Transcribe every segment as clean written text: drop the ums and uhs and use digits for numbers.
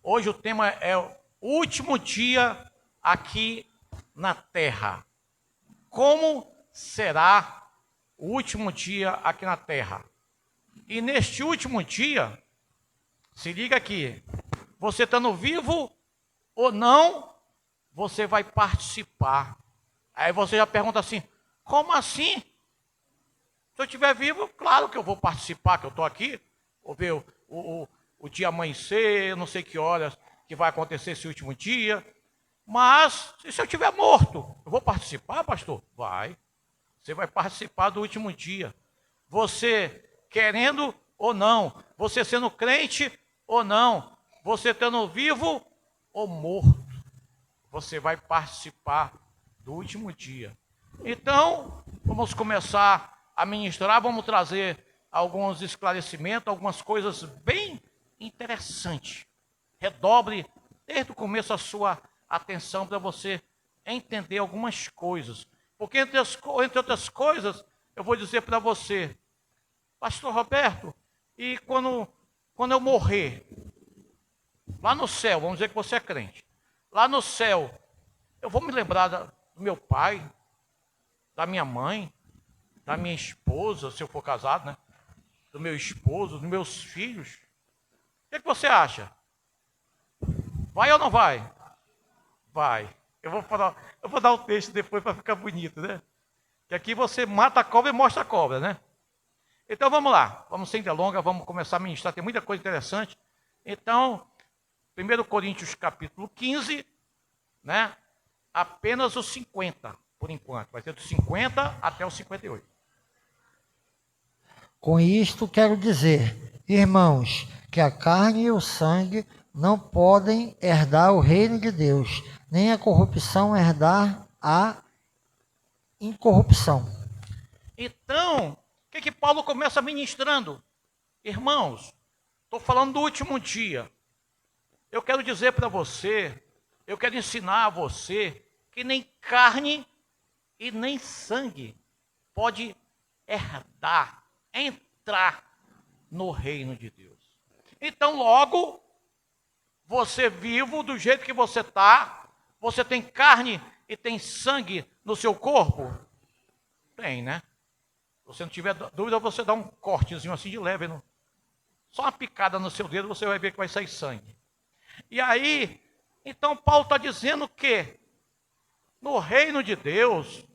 Hoje o tema é o último dia aqui na Terra. Como será o último dia aqui na Terra? E neste último dia, se liga aqui, você estando vivo ou não, você vai participar. Aí você já pergunta assim, como assim? Se eu estiver vivo, claro que eu vou participar, que eu estou aqui, vou ver o dia amanhecer, não sei que horas que vai acontecer esse último dia. Mas, se eu estiver morto, eu vou participar, pastor? Vai. Você vai participar do último dia. Você querendo ou não, você sendo crente ou não, você estando vivo ou morto, você vai participar do último dia. Então, vamos começar a ministrar, vamos trazer alguns esclarecimentos, algumas coisas bem interessantes. Redobre desde o começo a sua atenção para você entender algumas coisas. Porque entre outras coisas, eu vou dizer para você, pastor Roberto, e quando eu morrer, lá no céu, vamos dizer que você é crente, lá no céu, eu vou me lembrar do meu pai, da minha mãe, da minha esposa, se eu for casado, né? Do meu esposo, dos meus filhos. O que você acha? Vai ou não vai? Vai. Eu vou dar o texto depois para ficar bonito, né? Que aqui você mata a cobra e mostra a cobra, né? Então vamos lá, vamos sem delongas, vamos começar a ministrar, tem muita coisa interessante. Então, 1 Coríntios capítulo 15, né? Apenas os 50, por enquanto. Vai ser dos 50 até os 58. Com isto quero dizer, irmãos, que a carne e o sangue não podem herdar o reino de Deus, nem a corrupção herdar a incorrupção. Então, o que Paulo começa ministrando? Irmãos, estou falando do último dia. Eu quero dizer para você, eu quero ensinar a você que nem carne e nem sangue pode herdar, entrar no reino de Deus. Então, logo, você vivo do jeito que você está, você tem carne e tem sangue no seu corpo? Tem, né? Se você não tiver dúvida, você dá um cortezinho assim de leve, só uma picada no seu dedo, você vai ver que vai sair sangue. E aí, então Paulo está dizendo que no reino de Deus,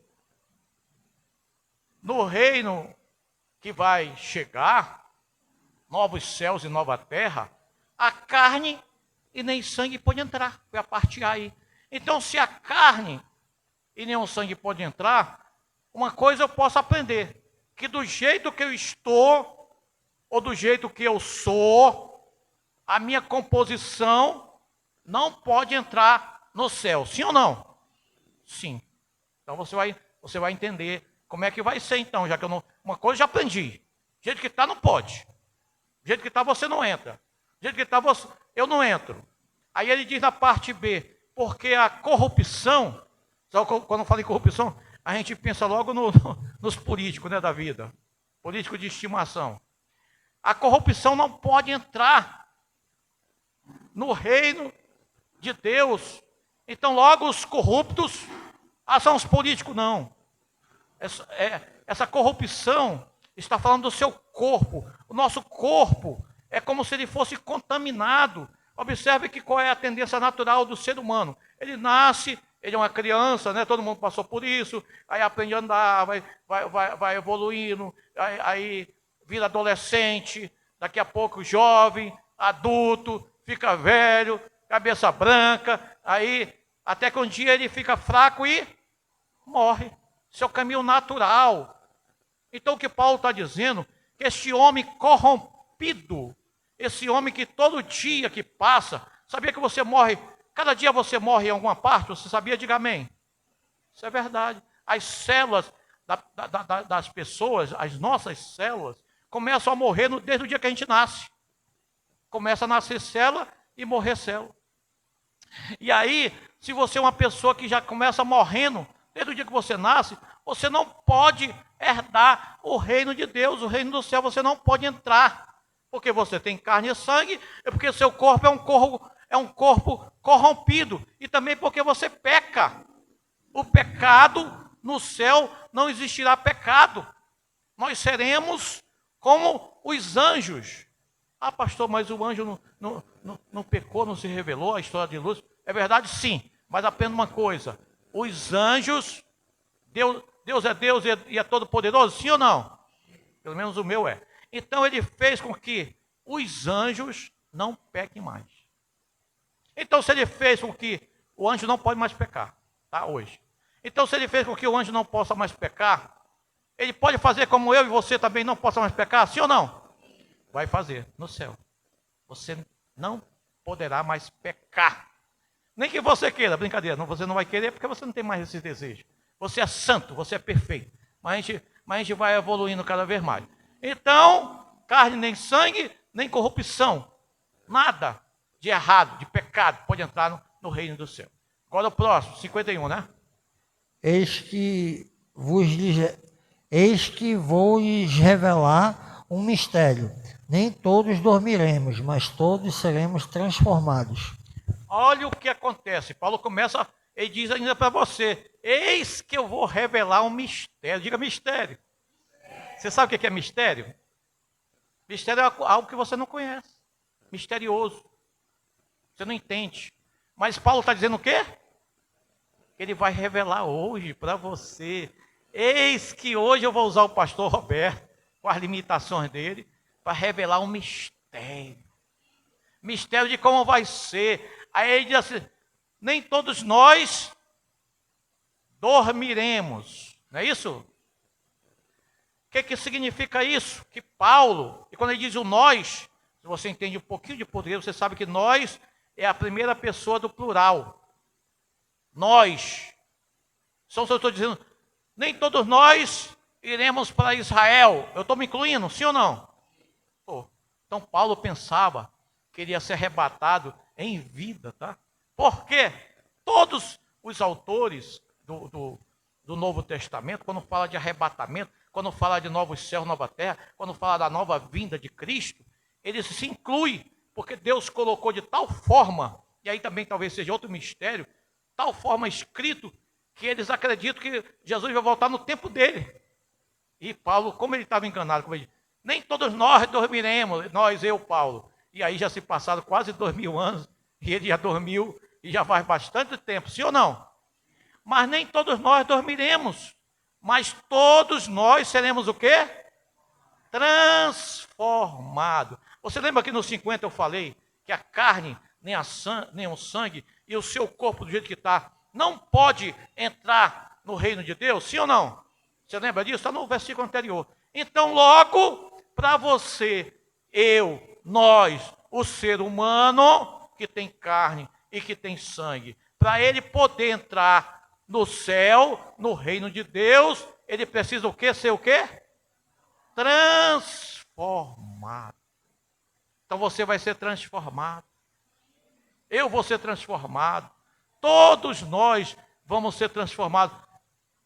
no reino que vai chegar, novos céus e nova terra, a carne e nem sangue pode entrar. Foi a parte A aí. Então, se a carne e nem o sangue pode entrar, uma coisa eu posso aprender, que do jeito que eu estou, ou do jeito que eu sou, a minha composição não pode entrar no céu. Sim ou não? Sim. Então você vai entender como é que vai ser então, já que eu não... Uma coisa eu já aprendi. Do jeito que está, não pode. Do jeito que está, você não entra. Do jeito que está, eu não entro. Aí ele diz na parte B, porque a corrupção, quando eu falo em corrupção, a gente pensa logo nos políticos, né, da vida. Político de estimação. A corrupção não pode entrar no reino de Deus. Então logo os corruptos, são os políticos, não. Essa corrupção está falando do seu corpo. O nosso corpo é como se ele fosse contaminado. Observe que qual é a tendência natural do ser humano. Ele nasce, ele é uma criança, né? Todo mundo passou por isso, aí aprende a andar, vai evoluindo, aí vira adolescente, daqui a pouco jovem, adulto, fica velho, cabeça branca, aí até que um dia ele fica fraco e morre. Seu caminho natural. Então o que Paulo está dizendo, que este homem corrompido, esse homem que todo dia que passa, sabia que você morre, cada dia você morre em alguma parte, você sabia? Diga amém. Isso é verdade. As células das pessoas, as nossas células, começam a morrer desde o dia que a gente nasce. Começa a nascer célula e morrer célula. E aí, se você é uma pessoa que já começa morrendo, desde o dia que você nasce, você não pode herdar o reino de Deus, o reino do céu, você não pode entrar. Porque você tem carne e sangue, é porque seu corpo é um corpo corrompido. E também porque você peca. O pecado, no céu não existirá pecado. Nós seremos como os anjos. Ah, pastor, mas o anjo não pecou, não se revelou, a história de Lúcifer. É verdade, sim, mas apenas uma coisa. Os anjos, Deus é Deus e é todo poderoso, sim ou não? Pelo menos o meu é. Então ele fez com que os anjos não pequem mais. Então se ele fez com que o anjo não pode mais pecar, tá, hoje. Então se ele fez com que o anjo não possa mais pecar, ele pode fazer como eu e você também não possa mais pecar, sim ou não? Vai fazer no céu. Você não poderá mais pecar. Nem que você queira, brincadeira, você não vai querer porque você não tem mais esse desejo. Você é santo, você é perfeito. Mas a gente vai evoluindo cada vez mais. Então, carne nem sangue, nem corrupção. Nada de errado, de pecado pode entrar no reino do céu. Agora o próximo, 51, né? Eis que vou lhes revelar um mistério. Nem todos dormiremos, mas todos seremos transformados. Olha o que acontece. Paulo começa, ele diz ainda para você: eis que eu vou revelar um mistério. Diga mistério. Você sabe o que é mistério? Mistério é algo que você não conhece. Misterioso. Você não entende. Mas Paulo está dizendo o quê? Ele vai revelar hoje para você. Eis que hoje eu vou usar o pastor Roberto, com as limitações dele, para revelar um mistério. Mistério de como vai ser. Aí ele diz assim: nem todos nós dormiremos. Não é isso? O que significa isso? Que Paulo, e quando ele diz o nós, se você entende um pouquinho de português, você sabe que nós é a primeira pessoa do plural. Nós. Só se eu estou dizendo, nem todos nós iremos para Israel. Eu estou me incluindo, sim ou não? Então Paulo pensava que ele ia ser arrebatado em vida, tá? Porque todos os autores do Novo Testamento, quando fala de arrebatamento, quando fala de novos céus, nova terra, quando fala da nova vinda de Cristo, ele se inclui, porque Deus colocou de tal forma, e aí também talvez seja outro mistério, tal forma escrito, que eles acreditam que Jesus vai voltar no tempo dele. E Paulo, como ele estava enganado, como ele disse, nem todos nós dormiremos, nós, eu, Paulo. E aí já se passaram quase 2000 anos, e ele já dormiu, e já faz bastante tempo, sim ou não? Mas nem todos nós dormiremos, mas todos nós seremos o quê? Transformados. Você lembra que no 50 eu falei que a carne, nem o sangue, e o seu corpo do jeito que está, não pode entrar no reino de Deus, sim ou não? Você lembra disso? Está no versículo anterior. Então logo, para você, eu, nós, o ser humano, que tem carne e que tem sangue, para ele poder entrar no céu, no reino de Deus, ele precisa o quê? Ser o quê? Transformado. Então você vai ser transformado. Eu vou ser transformado. Todos nós vamos ser transformados.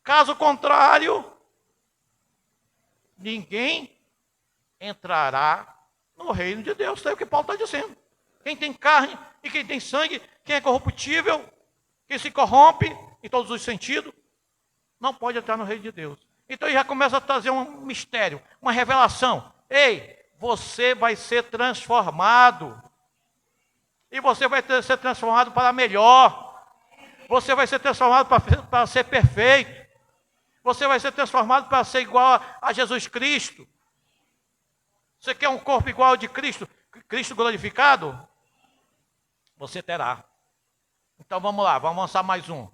Caso contrário, ninguém entrará no reino de Deus. É o que Paulo está dizendo. Quem tem carne e quem tem sangue, quem é corruptível, quem se corrompe em todos os sentidos, não pode entrar no reino de Deus. Então ele já começa a trazer um mistério, uma revelação. Ei, você vai ser transformado. E você vai ser transformado para melhor. Você vai ser transformado para ser perfeito. Você vai ser transformado para ser igual a Jesus Cristo. Você quer um corpo igual ao de Cristo? Cristo glorificado? Você terá. Então vamos lá, vamos lançar mais um.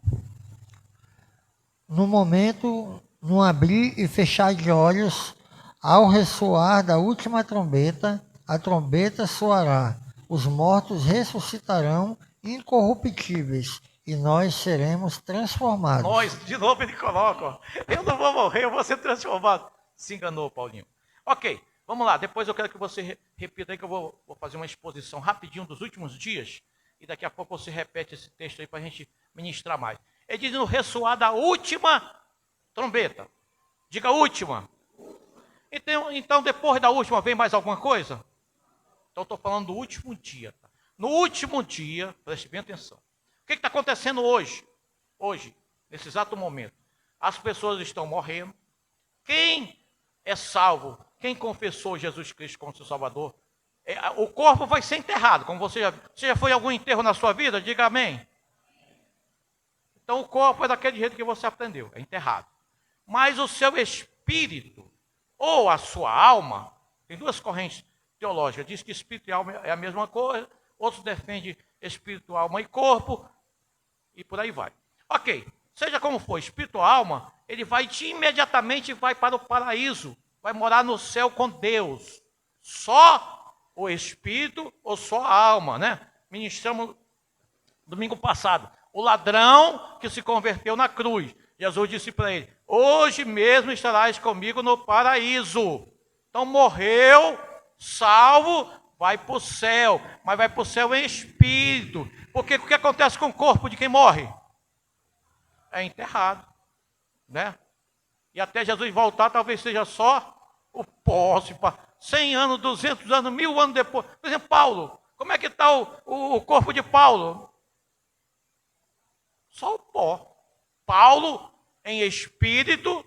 No momento, no abrir e fechar de olhos, ao ressoar da última trombeta, a trombeta soará. Os mortos ressuscitarão incorruptíveis e nós seremos transformados. Nós, de novo ele coloca, ó, eu não vou morrer, eu vou ser transformado. Se enganou, Paulinho. Ok, vamos lá, depois eu quero que você repita aí, que eu vou fazer uma exposição rapidinho dos últimos dias, e daqui a pouco você repete esse texto aí para a gente ministrar mais. Ele diz no ressoar da última trombeta. Diga última. Então, depois da última, vem mais alguma coisa? Então, estou falando do último dia. Tá? No último dia, preste bem atenção. O que está acontecendo hoje? Hoje, nesse exato momento. As pessoas estão morrendo. Quem é salvo, quem confessou Jesus Cristo como seu Salvador, o corpo vai ser enterrado. Como você já foi a algum enterro na sua vida? Diga amém. Então, o corpo é daquele jeito que você aprendeu, é enterrado. Mas o seu espírito, ou a sua alma, tem duas correntes teológicas, diz que espírito e alma é a mesma coisa, outros defendem espírito, alma e corpo, e por aí vai. Ok, seja como for, espírito ou alma, ele vai imediatamente vai para o paraíso, vai morar no céu com Deus. Só o espírito ou só a alma, né? Ministramos domingo passado. O ladrão que se converteu na cruz. Jesus disse para ele, hoje mesmo estarás comigo no paraíso. Então morreu, salvo, vai para o céu. Mas vai para o céu em espírito. Porque o que acontece com o corpo de quem morre? É enterrado. Né? E até Jesus voltar, talvez seja só o pó. 100 anos, 200 anos, 1000 anos depois. Por exemplo, Paulo. Como é que está o corpo de Paulo? Só o pó. Paulo, em espírito,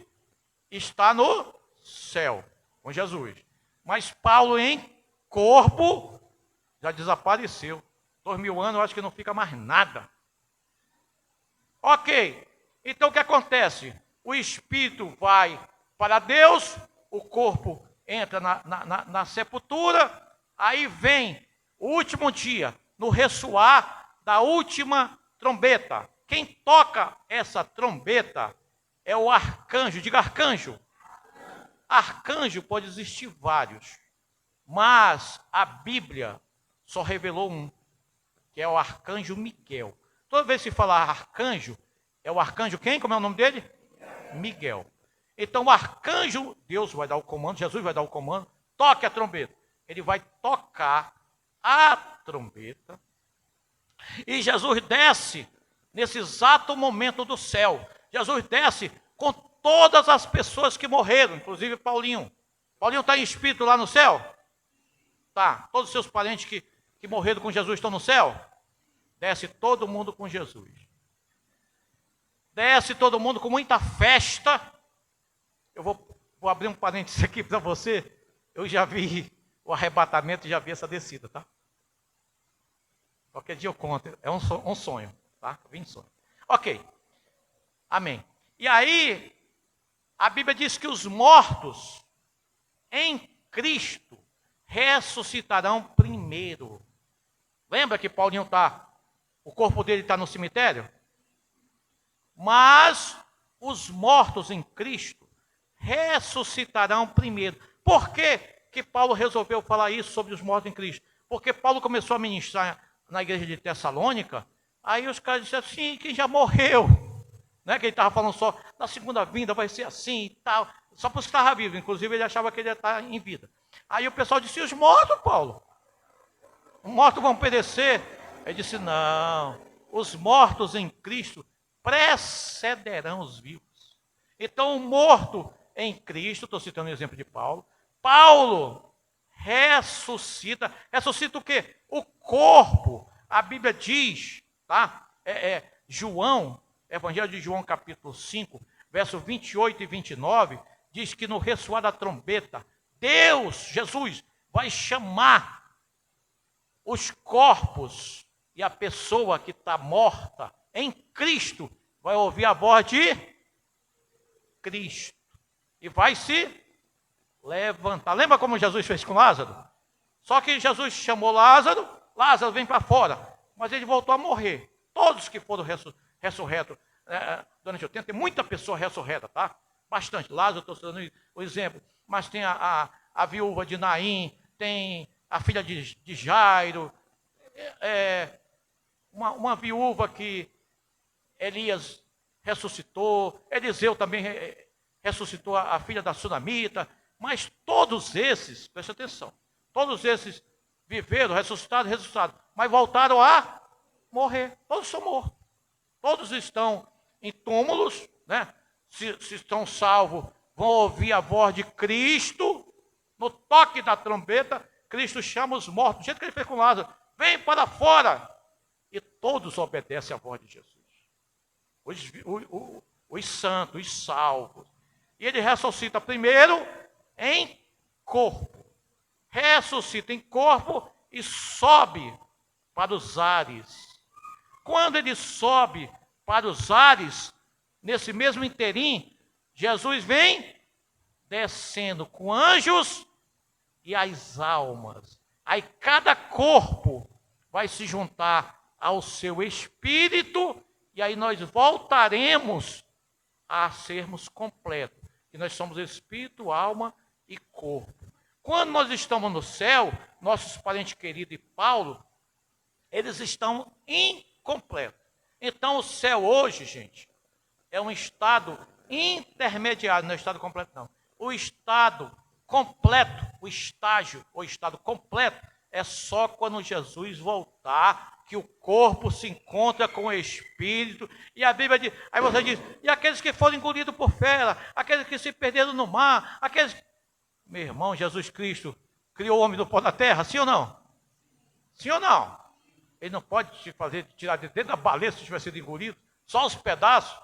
está no céu, com Jesus. Mas Paulo, em corpo, já desapareceu. 2000 anos, eu acho que não fica mais nada. Ok. Então, o que acontece? O espírito vai para Deus, o corpo entra na sepultura, aí vem o último dia, no ressoar da última trombeta. Quem toca essa trombeta é o arcanjo. Diga arcanjo. Arcanjo pode existir vários, mas a Bíblia só revelou um, que é o arcanjo Miguel. Toda vez que se falar arcanjo, é o arcanjo quem? Como é o nome dele? Miguel. Então o arcanjo, Deus vai dar o comando, Jesus vai dar o comando, toque a trombeta. Ele vai tocar a trombeta e Jesus desce nesse exato momento do céu. Jesus desce com todas as pessoas que morreram, inclusive Paulinho. Paulinho está em espírito lá no céu? Tá. Todos os seus parentes que morreram com Jesus estão no céu? Desce todo mundo com Jesus. Desce todo mundo com muita festa. Eu vou abrir um parênteses aqui para você. Eu já vi o arrebatamento, já vi essa descida, tá? Qualquer dia eu conto. É um sonho, tá? Eu vi em sonho. Ok. Amém. E aí, a Bíblia diz que os mortos em Cristo ressuscitarão primeiro. Lembra que Paulinho o corpo dele está no cemitério? Mas os mortos em Cristo ressuscitarão primeiro. Por que que Paulo resolveu falar isso sobre os mortos em Cristo? Porque Paulo começou a ministrar na igreja de Tessalônica, aí os caras disseram assim, quem já morreu, né? Que ele estava falando só, na segunda vinda vai ser assim e tal, só para os que estavam vivos, inclusive ele achava que ele ia estar em vida. Aí o pessoal disse, e os mortos, Paulo? Os mortos vão perecer? Ele disse, não, os mortos em Cristo precederão os vivos. Então o morto em Cristo, estou citando o exemplo de Paulo, Paulo ressuscita o quê? O corpo. A Bíblia diz, tá? João, Evangelho de João capítulo 5, verso 28 e 29, diz que no ressoar da trombeta, Deus, Jesus, vai chamar os corpos e a pessoa que está morta em Cristo vai ouvir a voz de Cristo e vai se levantar. Lembra como Jesus fez com Lázaro? Só que Jesus chamou Lázaro, Lázaro vem para fora, mas ele voltou a morrer. Todos que foram ressurretos durante o tempo, tem muita pessoa ressurreta, tá? Bastante. Lázaro, estou dando o exemplo, mas tem a viúva de Naim, tem a filha de Jairo, uma viúva que Elias ressuscitou, Eliseu também ressuscitou a filha da Sunamita, mas todos esses, preste atenção, todos esses viveram, ressuscitados, mas voltaram a morrer. Todos são mortos. Todos estão em túmulos, né? Se estão salvos, vão ouvir a voz de Cristo, no toque da trombeta, Cristo chama os mortos, do jeito que ele fez com Lázaro, vem para fora. E todos obedecem à voz de Jesus. Os santos, os salvos. E ele ressuscita primeiro em corpo. Ressuscita em corpo e sobe para os ares. Quando ele sobe para os ares, nesse mesmo interim, Jesus vem descendo com anjos e as almas. Aí cada corpo vai se juntar ao seu espírito e aí nós voltaremos a sermos completos. E nós somos espírito, alma e corpo. Quando nós estamos no céu, nossos parentes queridos e Paulo, eles estão incompletos. Então o céu hoje, gente, é um estado intermediário, não é estado completo não. O estado completo, o estágio, o estado completo, é só quando Jesus voltar, que o corpo se encontra com o espírito, e a Bíblia diz, aí você diz, e aqueles que foram engolidos por fera, aqueles que se perderam no mar, aqueles... Meu irmão, Jesus Cristo criou o homem do pó da terra, sim ou não? Sim ou não? Ele não pode te fazer tirar de dentro da baleia se tiver sido engolido, só os pedaços.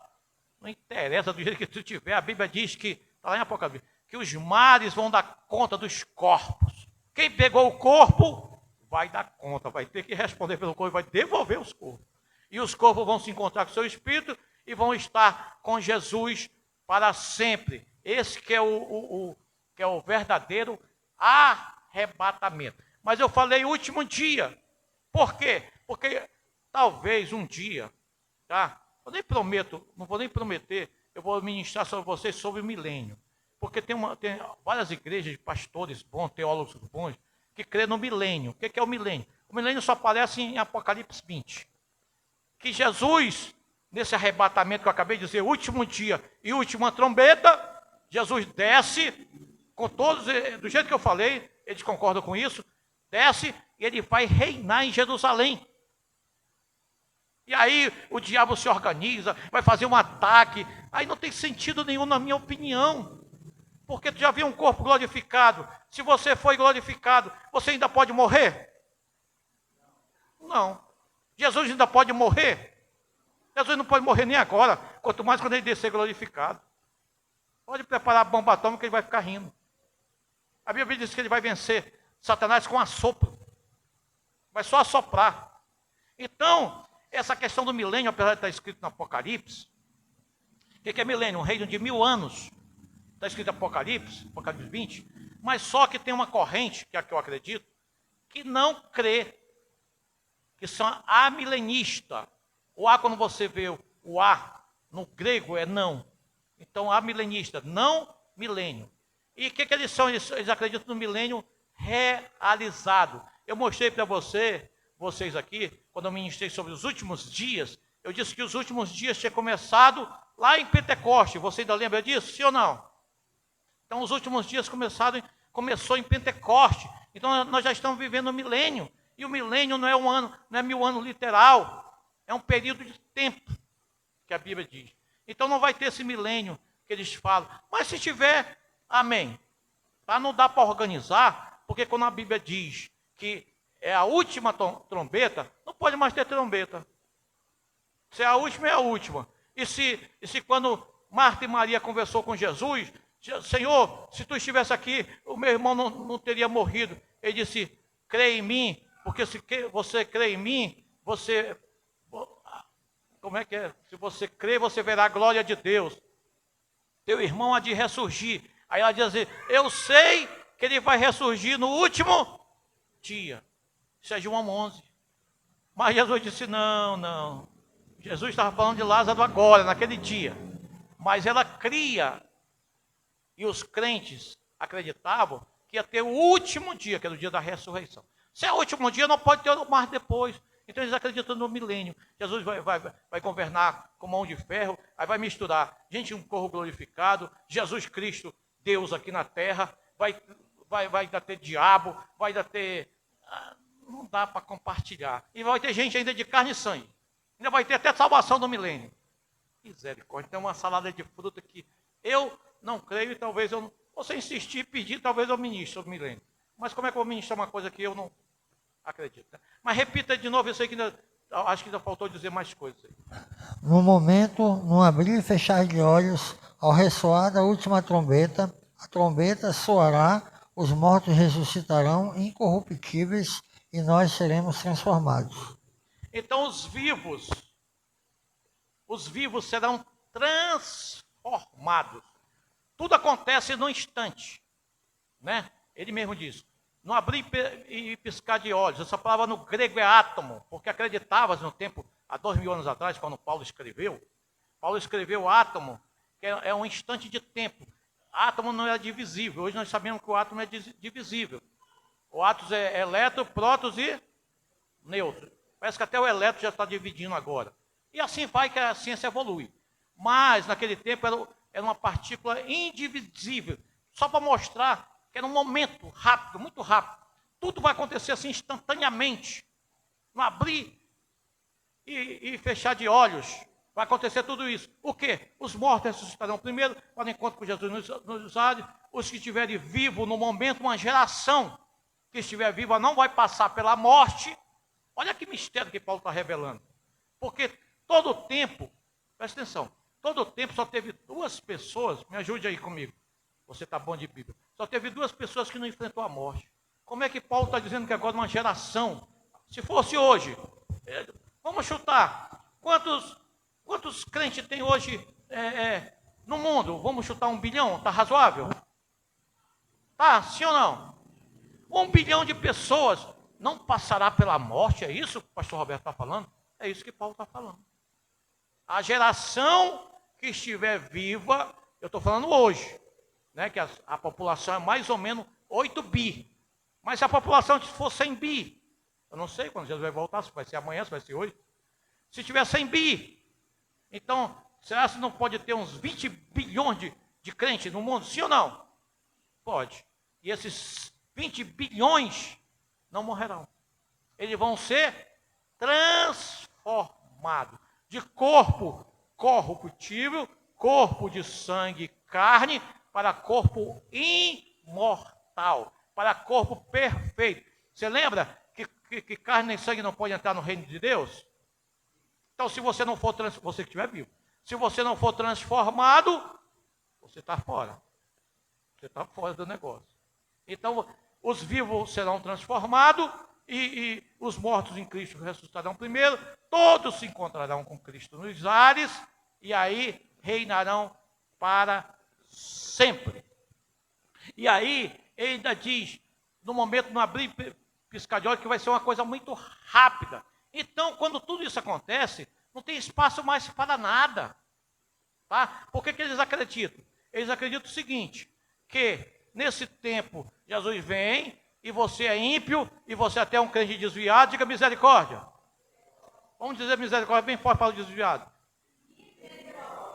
Não interessa do jeito que tu tiver, a Bíblia diz que, está lá em Apocalipse, que os mares vão dar conta dos corpos. Quem pegou o corpo vai dar conta, vai ter que responder pelo corpo, vai devolver os corpos. E os corpos vão se encontrar com o seu espírito e vão estar com Jesus para sempre. Esse que é o verdadeiro arrebatamento. Mas eu falei último dia. Por quê? Porque talvez um dia, tá? Eu nem prometo, não vou nem prometer, eu vou ministrar sobre vocês sobre o milênio. Porque tem várias igrejas de pastores bons, teólogos bons, que crê no milênio. O que é o milênio? O milênio só aparece em Apocalipse 20. Que Jesus, nesse arrebatamento que eu acabei de dizer, último dia e última trombeta, Jesus desce, com todos, do jeito que eu falei, eles concordam com isso, desce e ele vai reinar em Jerusalém. E aí o diabo se organiza, vai fazer um ataque, aí não tem sentido nenhum na minha opinião. Porque tu já viu um corpo glorificado. Se você foi glorificado, você ainda pode morrer? Não. Jesus ainda pode morrer? Jesus não pode morrer nem agora, quanto mais quando ele descer glorificado. Pode preparar a bomba atômica que ele vai ficar rindo. A Bíblia diz que ele vai vencer Satanás com assopro. Vai só assoprar. Então, essa questão do milênio, apesar de estar escrito no Apocalipse, o que é milênio? Um reino de 1000 anos. Está escrito Apocalipse 20, mas só que tem uma corrente, que é a que eu acredito, que não crê, que são amilenista. O A, quando você vê o A, no grego é não. Então, amilenista, não milênio. E o que eles são? Eles acreditam no milênio realizado. Eu mostrei para vocês aqui, quando eu ministrei sobre os últimos dias, eu disse que os últimos dias tinha começado lá em Pentecoste. Você ainda lembra disso, sim ou não? Então, os últimos dias começou em Pentecoste. Então, nós já estamos vivendo o milênio. E o milênio não é um ano, não é 1000 anos literal. É um período de tempo, que a Bíblia diz. Então, não vai ter esse milênio que eles falam. Mas se tiver, amém. Tá? Não dá para organizar, porque quando a Bíblia diz que é a última trombeta, não pode mais ter trombeta. Se é a última, é a última. E se quando Marta e Maria conversou com Jesus, Senhor, se tu estivesse aqui, o meu irmão não teria morrido. Ele disse, crê em mim, porque se você crê em mim, você... Como é que é? Se você crê, você verá a glória de Deus. Teu irmão há de ressurgir. Aí ela diz assim, eu sei que ele vai ressurgir no último dia. Isso é João 11. Mas Jesus disse, não. Jesus estava falando de Lázaro agora, naquele dia. Mas ela cria... E os crentes acreditavam que ia ter o último dia, que era o dia da ressurreição. Se é o último dia, não pode ter mais depois. Então eles acreditam no milênio. Jesus vai governar com mão de ferro, aí vai misturar gente um corpo glorificado, Jesus Cristo, Deus aqui na terra, vai ainda ter diabo, vai ainda ter... Não dá para compartilhar. E vai ter gente ainda de carne e sangue. Ainda vai ter até salvação do milênio. Misericórdia, tem uma salada de fruta que eu não creio e talvez eu não... Você insistir e pedir, talvez eu ministre sobre o milênio. Mas como é que eu vou ministrar uma coisa que eu não acredito? Né? Mas repita de novo, eu sei que acho que ainda faltou dizer mais coisas aí. No momento, no abrir e fechar de olhos, ao ressoar da última trombeta, a trombeta soará, os mortos ressuscitarão incorruptíveis e nós seremos transformados. Então os vivos serão transformados. Tudo acontece num instante, né? Ele mesmo diz, não abrir e piscar de olhos. Essa palavra no grego é átomo, porque acreditava no tempo, há 2000 anos atrás, quando Paulo escreveu átomo, que é um instante de tempo. Átomo não é divisível, hoje nós sabemos que o átomo é divisível. O átomo é elétron, prótons e nêutron. Parece que até o elétron já está dividindo agora. E assim vai que a ciência evolui. Mas naquele tempo era uma partícula indivisível, só para mostrar que era um momento rápido, muito rápido. Tudo vai acontecer assim instantaneamente. No abrir e fechar de olhos, vai acontecer tudo isso. O quê? Os mortos ressuscitarão primeiro para o encontro com Jesus nos ares. Os que estiverem vivos no momento, uma geração que estiver viva não vai passar pela morte. Olha que mistério que Paulo está revelando. Porque todo o tempo, presta atenção, todo o tempo só teve duas pessoas, me ajude aí comigo, você está bom de Bíblia, só teve duas pessoas que não enfrentou a morte. Como é que Paulo está dizendo que agora uma geração, se fosse hoje, vamos chutar, quantos crentes tem hoje no mundo? Vamos chutar 1 bilhão, está razoável? Tá, sim ou não? 1 bilhão de pessoas não passará pela morte, é isso que o pastor Roberto está falando? É isso que Paulo está falando. A geração que estiver viva, eu estou falando hoje, né, que a população é mais ou menos 8 bi. Mas se a população for 100 bi, eu não sei quando Jesus vai voltar, se vai ser amanhã, se vai ser hoje. Se tiver 100 bi, então, será que não pode ter uns 20 bilhões de crentes no mundo? Sim ou não? Pode. E esses 20 bilhões não morrerão. Eles vão ser transformados de corpo corruptível, corpo de sangue e carne, para corpo imortal, para corpo perfeito. Você lembra que carne nem sangue não pode entrar no reino de Deus? Então, se você não for você que estiver vivo, se você não for transformado, você está fora. Você está fora do negócio. Então, os vivos serão transformados e os mortos em Cristo ressuscitarão primeiro. Todos se encontrarão com Cristo nos ares e aí reinarão para sempre. E aí, ele ainda diz, no momento não abrir e piscar de olho, que vai ser uma coisa muito rápida. Então, quando tudo isso acontece, não tem espaço mais para nada. Tá? Por que eles acreditam? Eles acreditam o seguinte, que nesse tempo Jesus vem e você é ímpio e você até é um crente desviado, diga misericórdia. Vamos dizer misericórdia bem forte para o desviado.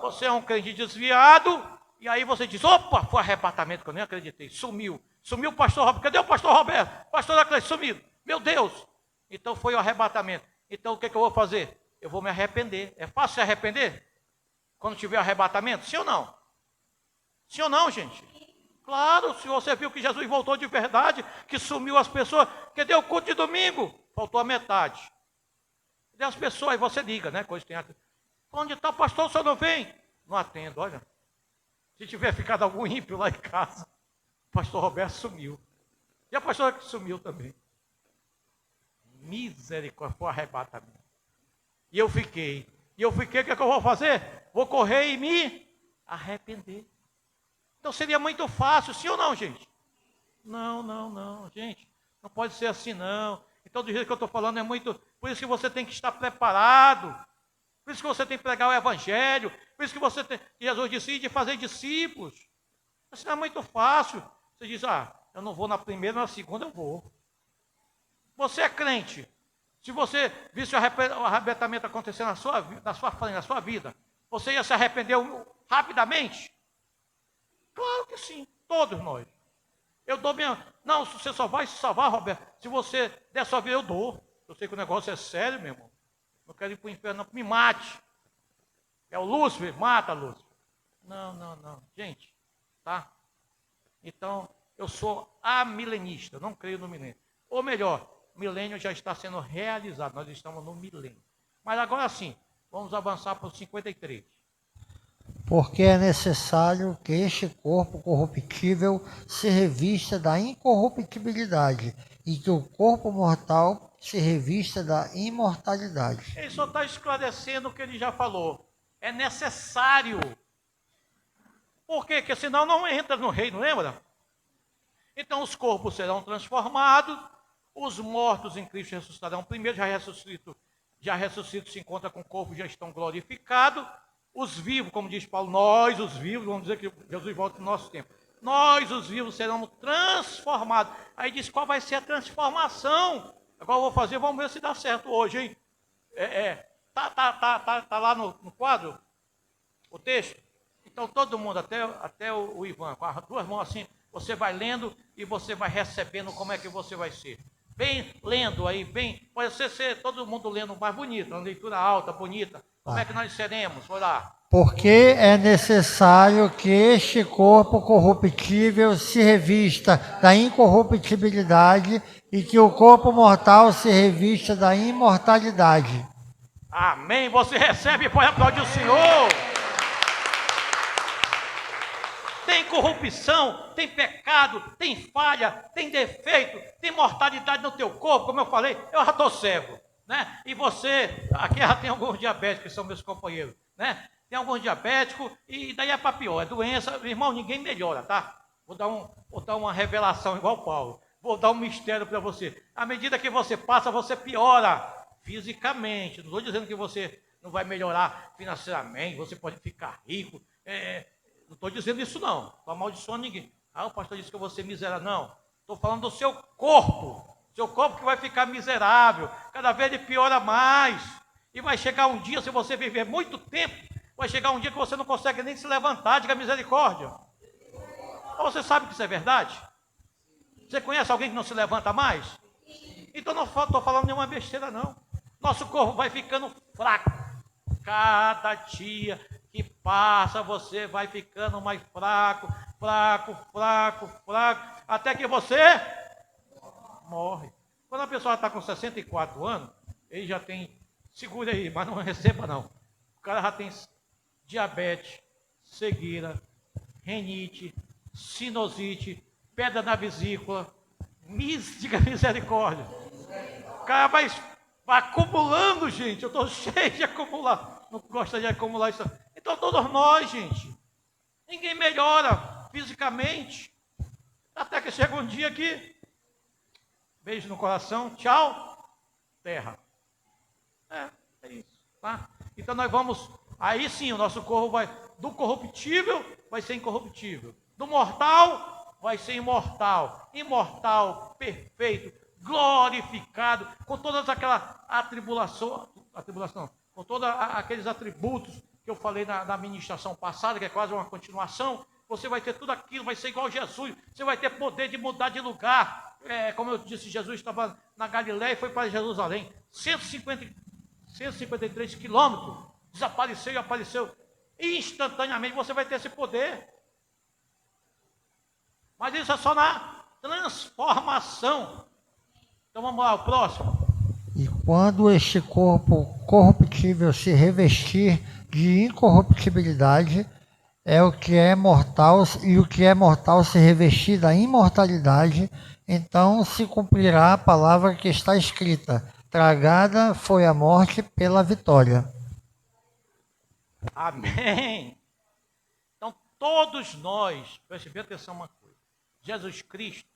Você é um crente desviado e aí você diz, opa, foi arrebatamento que eu nem acreditei, sumiu o pastor Roberto, cadê o pastor Roberto? Pastor da Cleiton, sumiu, meu Deus. Então foi o arrebatamento. Então o que eu vou fazer? Eu vou me arrepender. É fácil se arrepender? Quando tiver arrebatamento? Sim ou não? Sim ou não, gente? Claro, se você viu que Jesus voltou de verdade, que sumiu as pessoas, que deu o culto de domingo, faltou a metade. Cadê as pessoas? Aí você liga, né? Coisa tem. Onde está o pastor, o senhor não vem? Não atendo, olha. Se tiver ficado algum ímpio lá em casa, o pastor Roberto sumiu. E a pastora que sumiu também. Misericórdia, foi arrebatamento. E eu fiquei, o que é que eu vou fazer? Vou correr e me arrepender. Então seria muito fácil, sim ou não, gente? Não, gente. Não pode ser assim, não. Então, do jeito que eu estou falando, é muito. Por isso que você tem que estar preparado. Por isso que você tem que pregar o evangelho. Por isso que você tem. Jesus disse de fazer discípulos. Isso não é muito fácil. Você diz, eu não vou na primeira, na segunda eu vou. Você é crente. Se você visse o arrebatamento acontecer na sua frente, na sua vida, você ia se arrepender rapidamente? Claro que sim, todos nós. Eu dou minha... Não, você só vai se salvar, Roberto, se você der sua vida, eu dou. Eu sei que o negócio é sério, meu irmão. Não quero ir para o inferno, não, me mate. É o Lúcifer, mata Lúcifer. Não. Gente, tá? Então, Eu sou amilenista, não creio no milênio. Ou melhor, milênio já está sendo realizado, nós estamos no milênio. Mas agora sim, vamos avançar para o 53. Porque é necessário que este corpo corruptível se revista da incorruptibilidade e que o corpo mortal se revista da imortalidade. Ele só está esclarecendo o que ele já falou. É necessário. Por quê? Porque senão não entra no reino, lembra? Então os corpos serão transformados, os mortos em Cristo ressuscitarão primeiro, já ressuscito se encontra com o corpo, já estão glorificados. Os vivos, como diz Paulo, nós os vivos, vamos dizer que Jesus volta no nosso tempo. Nós os vivos seremos transformados. Aí diz qual vai ser a transformação. Agora eu vou fazer, vamos ver se dá certo hoje, hein? Tá lá no quadro, o texto. Então todo mundo, até o Ivan, com as duas mãos assim, você vai lendo e você vai recebendo como é que você vai ser. Bem lendo aí, pode ser todo mundo lendo mais bonito, uma leitura alta, bonita. Como é que nós seremos? Olha lá. Porque é necessário que este corpo corruptível se revista da incorruptibilidade e que o corpo mortal se revista da imortalidade. Amém. Você recebe e pode aplaudir o Senhor. Tem corrupção, tem pecado, tem falha, tem defeito, tem mortalidade no teu corpo, como eu falei, eu já estou cego, né? E você, aqui já tem alguns diabéticos, que são meus companheiros, né? Tem alguns diabéticos e daí é para pior, é doença, irmão, ninguém melhora, tá? Vou dar uma revelação igual Paulo, vou dar um mistério para você. À medida que você passa, você piora fisicamente, não estou dizendo que você não vai melhorar financeiramente, você pode ficar rico, não estou dizendo isso não, estou amaldiçoando ninguém. O pastor disse que eu vou ser miserável. Não, estou falando do seu corpo que vai ficar miserável, cada vez ele piora mais. E vai chegar um dia, se você viver muito tempo, vai chegar um dia que você não consegue nem se levantar, diga misericórdia. Você sabe que isso é verdade? Você conhece alguém que não se levanta mais? Então não estou falando nenhuma besteira não. Nosso corpo vai ficando fraco, cada dia que passa, você vai ficando mais fraco, até que você morre. Quando a pessoa está com 64 anos, ele já tem, segura aí, mas não receba não. O cara já tem diabetes, cegueira, renite, sinusite, pedra na vesícula, diga misericórdia. O cara vai acumulando, gente, eu estou cheio de acumular, não gosto de acumular isso. Então todos nós, gente, ninguém melhora fisicamente, até que chega um dia que, beijo no coração, tchau, terra. É isso, tá? Então nós vamos, aí sim o nosso corpo vai, do corruptível vai ser incorruptível, do mortal vai ser imortal, perfeito, glorificado, com todas aquelas atribulação, com todos aqueles atributos que eu falei na ministração passada, que é quase uma continuação. Você vai ter tudo aquilo, vai ser igual Jesus, você vai ter poder de mudar de lugar. Como eu disse, Jesus estava na Galiléia e foi para Jerusalém, 153 quilômetros, desapareceu e apareceu, instantaneamente você vai ter esse poder. Mas isso é só na transformação. Então vamos lá, o próximo. E quando este corpo corruptível se revestir de incorruptibilidade, é o que é mortal, e o que é mortal se revestir da imortalidade, então se cumprirá a palavra que está escrita: tragada foi a morte pela vitória. Amém. Então todos nós, preste bem atenção uma coisa, Jesus Cristo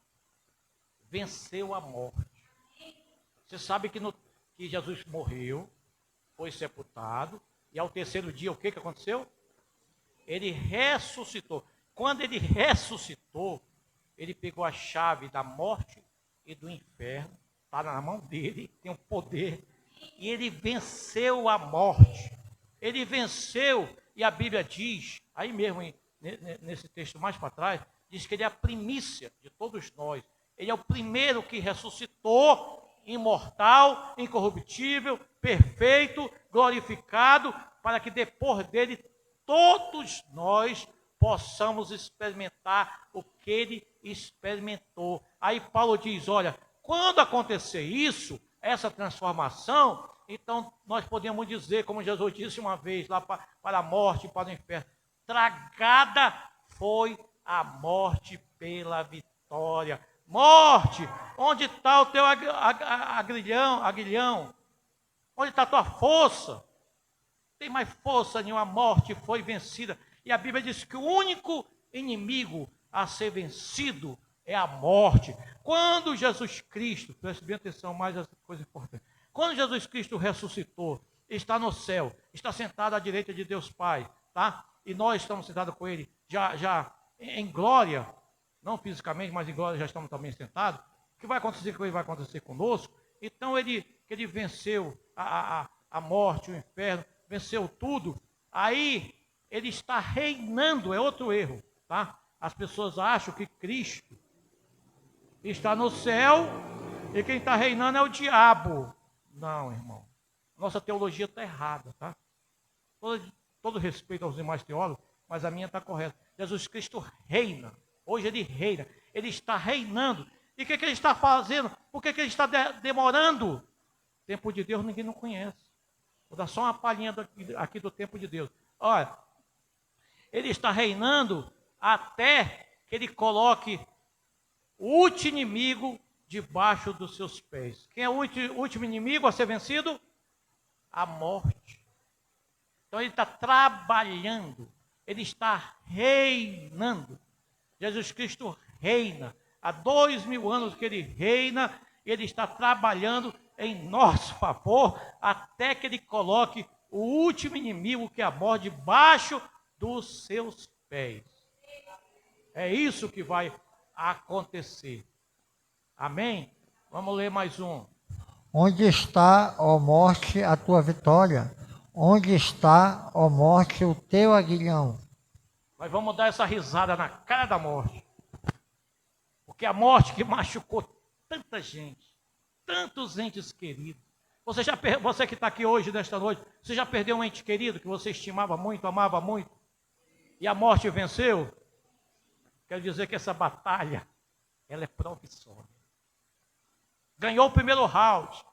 venceu a morte. Você sabe que Jesus morreu, foi sepultado, e ao terceiro dia o que aconteceu? Ele ressuscitou. Quando ele ressuscitou, ele pegou a chave da morte e do inferno, está na mão dele, tem o poder, e ele venceu a morte. Ele venceu, e a Bíblia diz, aí mesmo nesse texto mais para trás, diz que ele é a primícia de todos nós. Ele é o primeiro que ressuscitou, imortal, incorruptível, perfeito, glorificado, para que depois dele todos nós possamos experimentar o que ele experimentou. Aí Paulo diz, olha, quando acontecer isso, essa transformação, então nós podemos dizer, como Jesus disse uma vez, lá para a morte, para o inferno, tragada foi a morte pela vitória. Morte, onde está o teu aguilhão? Onde está a tua força? Não tem mais força nenhuma, a morte foi vencida. E a Bíblia diz que o único inimigo a ser vencido é a morte. Quando Jesus Cristo, preste bem atenção, mais essa coisa importante. Quando Jesus Cristo ressuscitou, está no céu, está sentado à direita de Deus Pai, tá? E nós estamos sentados com Ele, já em glória, não fisicamente, mas em glória já estamos também sentados. O que vai acontecer com Ele vai acontecer conosco. Então Ele venceu a morte, o inferno, venceu tudo. Aí Ele está reinando, é outro erro, tá? As pessoas acham que Cristo está no céu e quem está reinando é o diabo. Não, irmão. Nossa teologia está errada, tá? Todo respeito aos demais teólogos, mas a minha está correta. Jesus Cristo reina. Hoje Ele reina. Ele está reinando. E o que Ele está fazendo? Por que Ele está demorando? O tempo de Deus ninguém não conhece. Vou dar só uma palhinha aqui do tempo de Deus. Olha, Ele está reinando até que Ele coloque o último inimigo debaixo dos seus pés. Quem é o último inimigo a ser vencido? A morte. Então Ele está trabalhando. Ele está reinando. Jesus Cristo reina. Há 2000 anos que Ele reina. Ele está trabalhando em nosso favor até que Ele coloque o último inimigo, que é a morte, debaixo dos seus pés. É isso que vai acontecer. Amém? Vamos ler mais um. Onde está, ó morte, a tua vitória? Onde está, ó morte, o teu aguilhão? Nós vamos dar essa risada na cara da morte. Porque a morte que machucou tanta gente, tantos entes queridos. Você que está aqui hoje, nesta noite, você já perdeu um ente querido que você estimava muito, amava muito? E a morte venceu? Quero dizer que essa batalha, ela é provisória. Ganhou o primeiro round.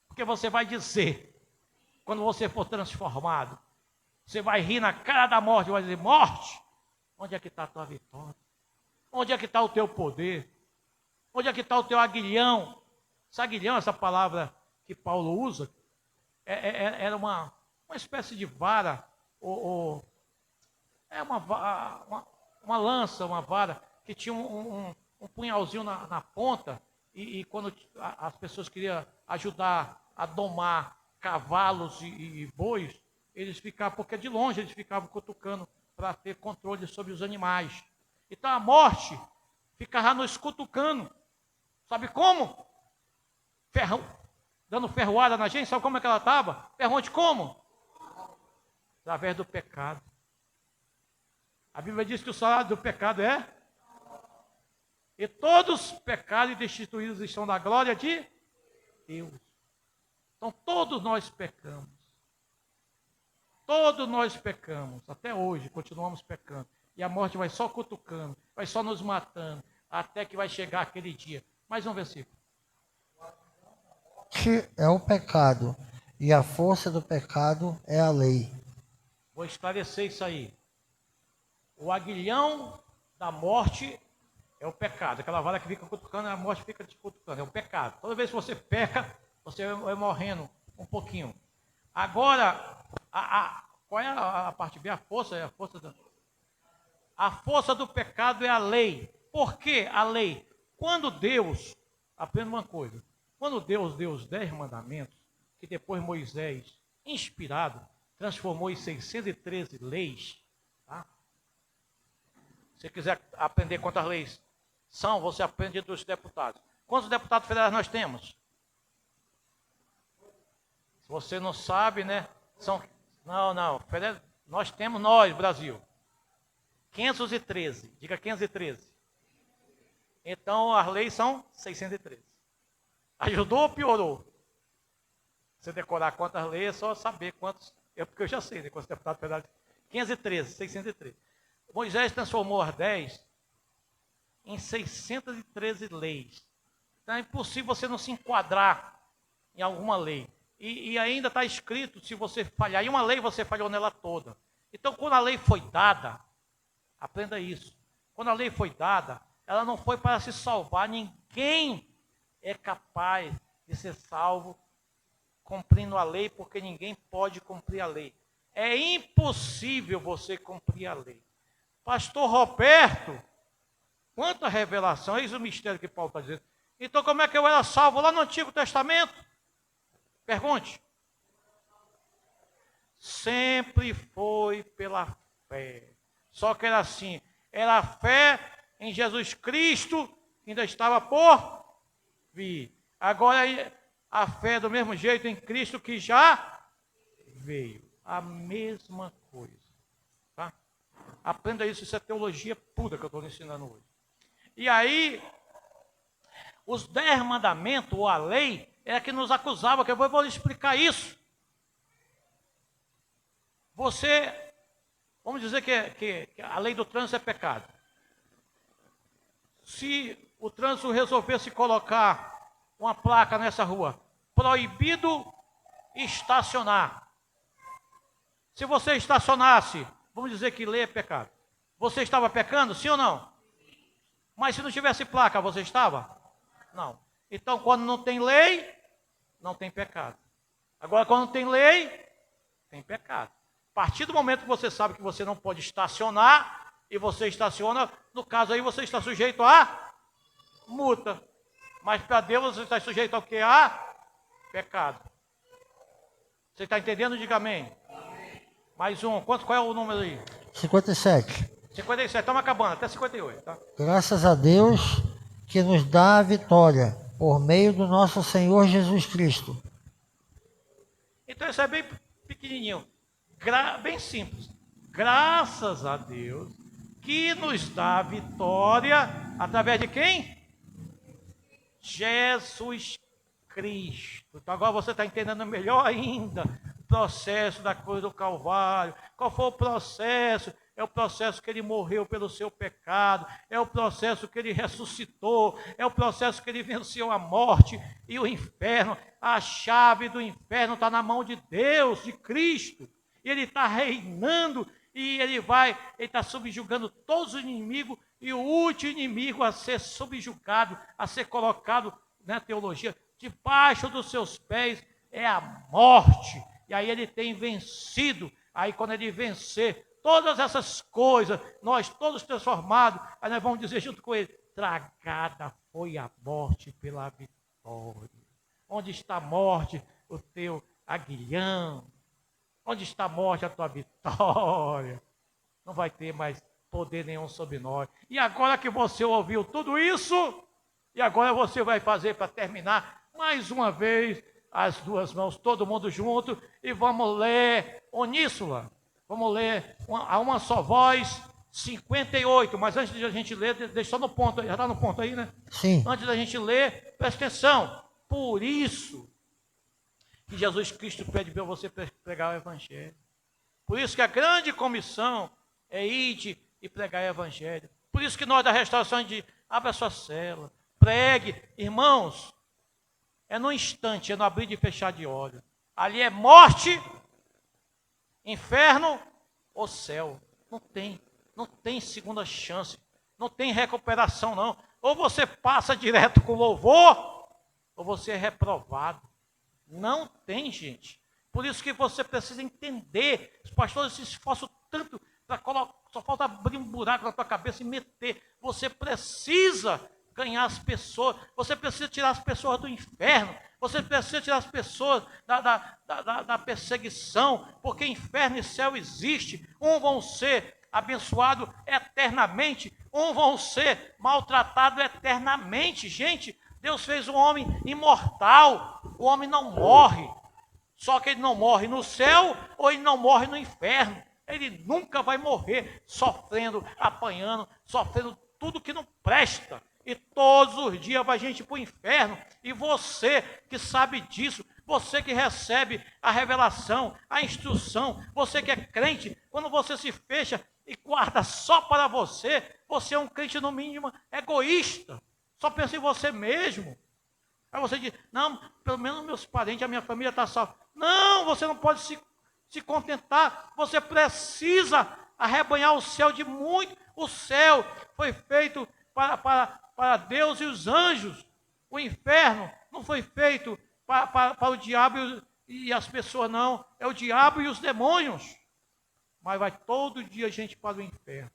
Porque você vai dizer, quando você for transformado, você vai rir na cara da morte, vai dizer, morte, onde é que está a tua vitória? Onde é que está o teu poder? Onde é que está o teu aguilhão? Esse aguilhão, essa palavra que Paulo usa, era uma espécie de vara, é uma lança, uma vara, que tinha um punhalzinho na ponta, e quando as pessoas queriam ajudar a domar cavalos e bois, eles ficavam, porque de longe eles ficavam cutucando para ter controle sobre os animais. Então a morte ficava nos cutucando. Sabe como? Dando ferroada na gente. Sabe como é que ela estava? Pergunte como? Através do pecado. A Bíblia diz que o salário do pecado é... E todos pecados e destituídos estão da glória de Deus. Então todos nós pecamos. Todos nós pecamos. Até hoje continuamos pecando. E a morte vai só cutucando, vai só nos matando, até que vai chegar aquele dia. Mais um versículo. É o pecado, e a força do pecado é a lei. Vou esclarecer isso aí. O aguilhão da morte é o pecado. Aquela vara que fica cutucando, a morte fica te cutucando. É o pecado. Toda vez que você peca, você vai morrendo um pouquinho. Agora, qual é a parte B? A força é a força da... A força do pecado é a lei. Por que a lei? Quando Deus, aprenda uma coisa, quando Deus deu os 10 mandamentos, que depois Moisés, inspirado, transformou em 613 leis, tá? Se você quiser aprender quantas leis são, você aprende dos deputados. Quantos deputados federais nós temos? Se você não sabe, né? Nós temos, Brasil, 513, diga 513. Então as leis são 613. Ajudou ou piorou? Você decorar quantas leis é só saber quantos. Porque eu já sei, né? Quantos deputados federais. 513, 613. Moisés transformou as 10 em 613 leis. Então é impossível você não se enquadrar em alguma lei. E ainda está escrito, se você falhar em uma lei, você falhou nela toda. Então, quando a lei foi dada, aprenda isso. Quando a lei foi dada, ela não foi para se salvar. Ninguém é capaz de ser salvo cumprindo a lei, porque ninguém pode cumprir a lei. É impossível você cumprir a lei. Pastor Roberto, quanta revelação, eis o mistério que Paulo está dizendo. Então, como é que eu era salvo lá no Antigo Testamento? Pergunte. Sempre foi pela fé. Só que era assim, era a fé em Jesus Cristo, que ainda estava por vir. Agora, a fé do mesmo jeito em Cristo que já veio. A mesma coisa. Tá? Aprenda isso é teologia pura que eu estou ensinando hoje. E aí, os 10 mandamentos, ou a lei, era que nos acusava, que eu vou lhe explicar isso. Você, vamos dizer que a lei do trânsito é pecado. Se o trânsito resolvesse colocar uma placa nessa rua, proibido estacionar. Se você estacionasse, vamos dizer que lei é pecado. Você estava pecando, sim ou não? Mas se não tivesse placa, você estava? Não. Então, quando não tem lei, não tem pecado. Agora, quando tem lei, tem pecado. A partir do momento que você sabe que você não pode estacionar, e você estaciona, no caso aí você está sujeito a multa. Mas para Deus você está sujeito ao que? A pecado. Você está entendendo? Diga amém. Mais um. Qual é o número aí? 57. 57. Estamos acabando, até 58. Tá? Graças a Deus que nos dá a vitória por meio do nosso Senhor Jesus Cristo. Então isso é bem pequenininho. Bem simples. Graças a Deus que nos dá a vitória através de quem? Jesus Cristo. Então agora você está entendendo melhor ainda o processo da cruz do Calvário. Qual foi o processo? É o processo que ele morreu pelo seu pecado, é o processo que ele ressuscitou, é o processo que ele venceu a morte e o inferno. A chave do inferno está na mão de Deus, de Cristo. E ele está reinando e ele está subjugando todos os inimigos, e o último inimigo a ser subjugado, a ser colocado na teologia, debaixo dos seus pés, é a morte. E aí ele tem vencido. Aí quando ele vencer todas essas coisas, nós todos transformados, aí nós vamos dizer junto com ele, tragada foi a morte pela vitória. Onde está a morte, o teu aguilhão? Onde está a morte, a tua vitória? Não vai ter mais poder nenhum sobre nós. E agora que você ouviu tudo isso, e agora você vai fazer para terminar, mais uma vez, as duas mãos, todo mundo junto, e vamos ler Uníssula. Vamos ler a uma só voz, 58. Mas antes de a gente ler, deixa só no ponto aí. Já está no ponto aí, né? Sim. Antes da gente ler, presta atenção. Por isso que Jesus Cristo pede para você pregar o Evangelho. Por isso que a grande comissão é ir e pregar o Evangelho. Por isso que nós da restauração a gente abre a sua cela, pregue. Irmãos, é no instante, é no abrir e fechar de olhos. Ali é morte, inferno ou céu. Não tem segunda chance, não tem recuperação não. Ou você passa direto com louvor, ou você é reprovado. Não tem, gente. Por isso que você precisa entender. Os pastores se esforçam tanto para colocar, só falta abrir um buraco na tua cabeça e meter. Você precisa ganhar as pessoas, você precisa tirar as pessoas do inferno, você precisa tirar as pessoas da perseguição, porque inferno e céu existe. Um vão ser abençoados eternamente, um vão ser maltratados eternamente. Gente, Deus fez o homem imortal, o homem não morre, só que ele não morre no céu ou ele não morre no inferno. Ele nunca vai morrer sofrendo, apanhando, sofrendo tudo que não presta. E todos os dias vai gente para o inferno. E você que sabe disso, você que recebe a revelação, a instrução, você que é crente, quando você se fecha e guarda só para você, você é um crente no mínimo egoísta, só pensa em você mesmo. Aí você diz, não, pelo menos meus parentes, a minha família está salva. Não, você não pode se contentar, você precisa arrebanhar o céu de muito. O céu foi feito para Deus e os anjos. O inferno não foi feito para o diabo e as pessoas, não. É o diabo e os demônios. Mas vai todo dia gente para o inferno.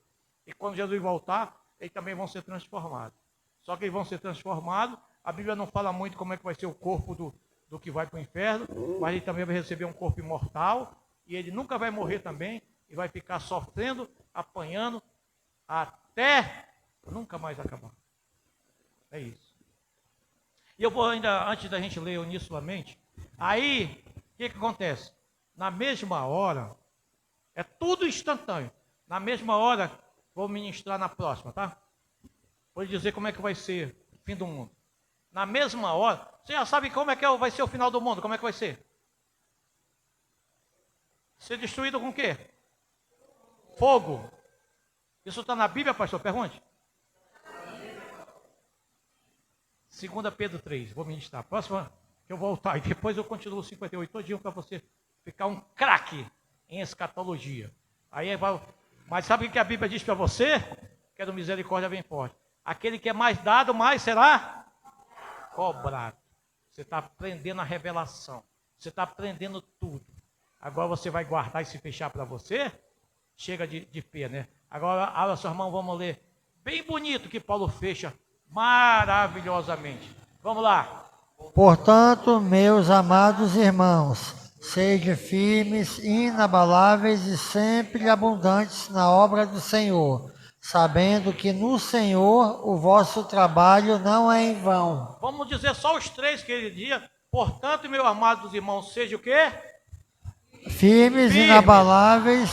E quando Jesus voltar, eles também vão ser transformados. Só que eles vão ser transformados. A Bíblia não fala muito como é que vai ser o corpo do que vai para o inferno, mas ele também vai receber um corpo imortal. E ele nunca vai morrer também. E vai ficar sofrendo, apanhando, até nunca mais acabar. É isso. E eu vou ainda, antes da gente ler Unir Sua Mente, aí, o que acontece? Na mesma hora, é tudo instantâneo. Na mesma hora, vou ministrar na próxima, tá? Vou lhe dizer como é que vai ser o fim do mundo. Na mesma hora, você já sabe como é que vai ser o final do mundo, como é que vai ser? Ser destruído com o quê? Fogo. Isso está na Bíblia, pastor? Pergunte. 2 Pedro 3, vou ministrar. Próxima, que eu vou voltar. E depois eu continuo o 58 todinho para você ficar um craque em escatologia. Mas sabe o que a Bíblia diz para você? Que é do misericórdia bem forte. Aquele que é mais dado, mais será cobrado. Você está aprendendo a revelação. Você está aprendendo tudo. Agora você vai guardar e se fechar para você? Chega de pé, né? Agora, abra sua mão, vamos ler. Bem bonito que Paulo fecha maravilhosamente. Vamos lá. Portanto, meus amados irmãos, sede firmes, inabaláveis e sempre abundantes na obra do Senhor, sabendo que no Senhor o vosso trabalho não é em vão. Vamos dizer só os três que ele dizia. Portanto, meus amados irmãos, seja o quê? Firmes, inabaláveis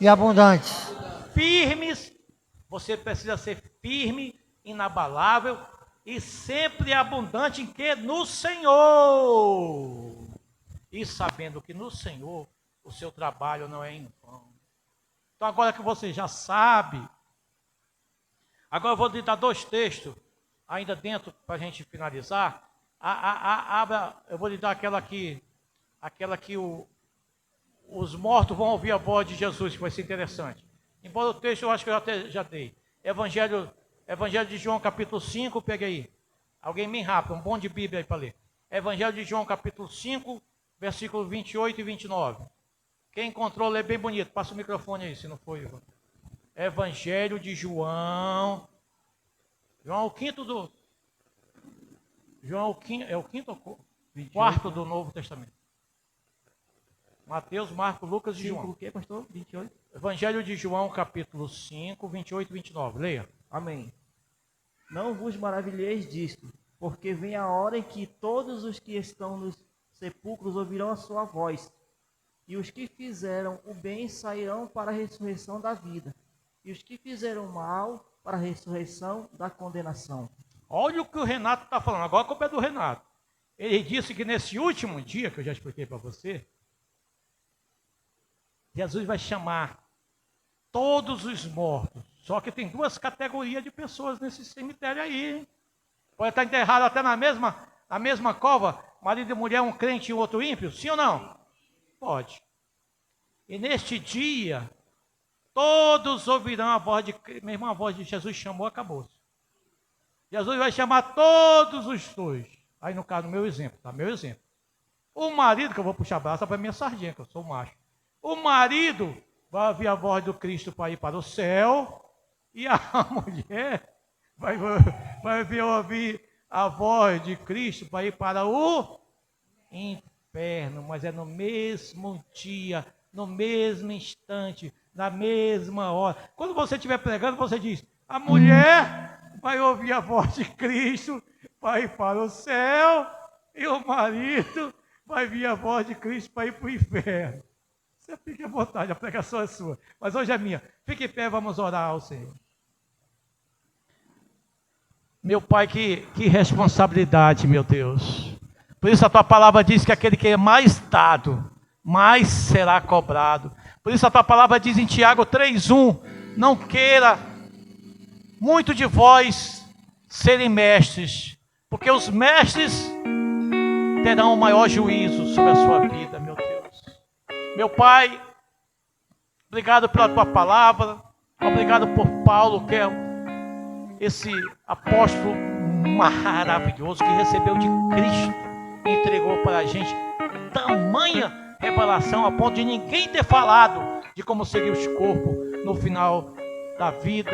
e abundantes. Firmes, você precisa ser firme, inabalável e sempre abundante em quê? No Senhor. E sabendo que no Senhor o seu trabalho não é em vão. Então agora que você já sabe, agora eu vou lhe dar 2 textos, ainda dentro, para a gente finalizar. Eu vou lhe dar aquela que os mortos vão ouvir a voz de Jesus, que vai ser interessante. Embora o texto eu acho que eu já dei. Evangelho de João, capítulo 5, pega aí. Alguém bem rápido, um bom de Bíblia aí para ler. Evangelho de João, capítulo 5, versículos 28 e 29. Quem encontrou, lê bem bonito. Passa o microfone aí, se não foi. Evangelho de João. João é o quinto do... João é o quinto ou quarto do Novo Testamento. Mateus, Marcos, Lucas e João. O que, pastor? 28? Evangelho de João, capítulo 5, 28 e 29. Leia. Amém. Não vos maravilheis disto, porque vem a hora em que todos os que estão nos sepulcros ouvirão a sua voz, e os que fizeram o bem sairão para a ressurreição da vida, e os que fizeram mal para a ressurreição da condenação. Olha o que o Renato está falando, agora a culpa é do Renato. Ele disse que nesse último dia, que eu já expliquei para você, Jesus vai chamar todos os mortos. Só que tem 2 categorias de pessoas nesse cemitério aí, hein? Pode estar enterrado até na mesma cova, marido e mulher, um crente e outro ímpio, sim ou não? Pode. E neste dia, todos ouvirão a voz de Cristo. Mesmo a voz de Jesus chamou, acabou. Jesus vai chamar todos os 2. Aí no caso, meu exemplo, tá? Meu exemplo. O marido, que eu vou puxar a brasa para minha sardinha, que eu sou macho. O marido vai ouvir a voz do Cristo para ir para o céu, e a mulher vai ouvir a voz de Cristo para ir para o inferno. Mas é no mesmo dia, no mesmo instante, na mesma hora. Quando você estiver pregando, você diz, a mulher vai ouvir a voz de Cristo para ir para o céu, e o marido vai ouvir a voz de Cristo para ir para o inferno. Você fique à vontade, a pregação é sua. Mas hoje é minha. Fique em pé, vamos orar ao Senhor. Meu Pai, que responsabilidade, meu Deus. Por isso a tua palavra diz que aquele que é mais dado, mais será cobrado. Por isso a tua palavra diz em Tiago 3:1: não queira muito de vós serem mestres, porque os mestres terão o maior juízo sobre a sua vida, meu Deus. Meu Pai, obrigado pela tua palavra, obrigado por Paulo, que é esse apóstolo maravilhoso que recebeu de Cristo e entregou para a gente tamanha revelação a ponto de ninguém ter falado de como seria os corpos no final da vida.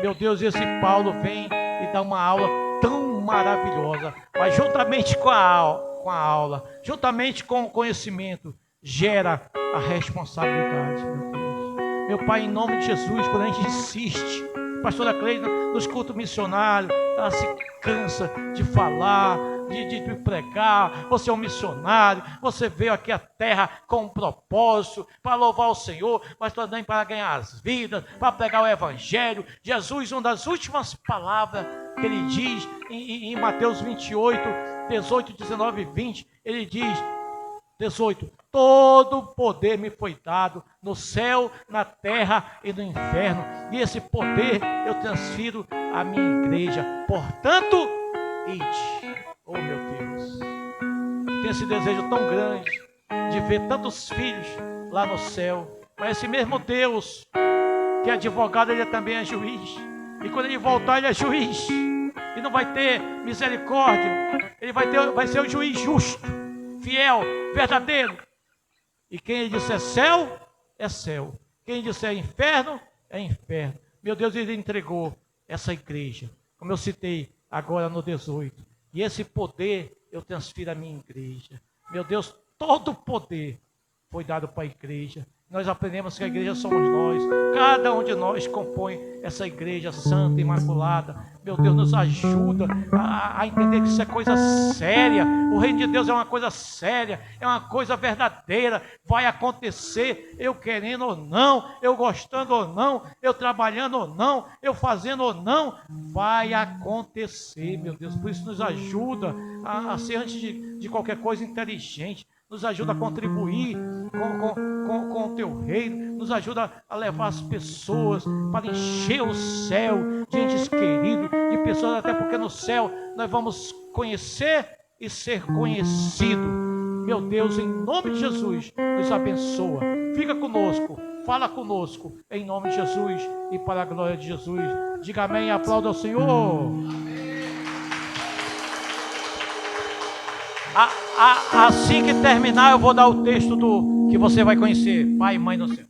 Meu Deus, esse Paulo vem e dá uma aula tão maravilhosa, mas juntamente com a aula, juntamente com o conhecimento, gera a responsabilidade, meu Deus. Meu Pai, em nome de Jesus, quando a gente insiste, pastora Cleide, nos cultos missionários, ela se cansa de falar, de pregar. Você é um missionário, você veio aqui à terra com um propósito, para louvar o Senhor, mas também para ganhar as vidas, para pregar o Evangelho. Jesus, uma das últimas palavras que ele diz em Mateus 28, 18, 19 e 20, ele diz, 18: todo poder me foi dado no céu, na terra e no inferno, e esse poder eu transfiro à minha igreja. Portanto, ide. Oh, meu Deus, eu tenho esse desejo tão grande de ver tantos filhos lá no céu, mas esse mesmo Deus que é advogado, ele também é juiz, e quando ele voltar, ele é juiz, e não vai ter misericórdia, ele vai ser o juiz justo, fiel, verdadeiro. E quem disser céu, é céu. Quem disser inferno, é inferno. Meu Deus, ele entregou essa igreja, como eu citei agora no 18. E esse poder eu transfiro à minha igreja. Meu Deus, todo o poder foi dado para a igreja. Nós aprendemos que a igreja somos nós. Cada um de nós compõe essa igreja santa, imaculada. Meu Deus, nos ajuda a entender que isso é coisa séria. O reino de Deus é uma coisa séria, é uma coisa verdadeira. Vai acontecer, eu querendo ou não, eu gostando ou não, eu trabalhando ou não, eu fazendo ou não, vai acontecer, meu Deus. Por isso nos ajuda a ser, antes de qualquer coisa, inteligente. Nos ajuda a contribuir com o teu reino, nos ajuda a levar as pessoas para encher o céu de entes queridos, de pessoas, até porque no céu nós vamos conhecer e ser conhecido. Meu Deus, em nome de Jesus, nos abençoa, fica conosco, fala conosco, em nome de Jesus e para a glória de Jesus. Diga amém e aplauda ao Senhor. Assim que terminar, eu vou dar o texto que você vai conhecer. Pai e Mãe no céu.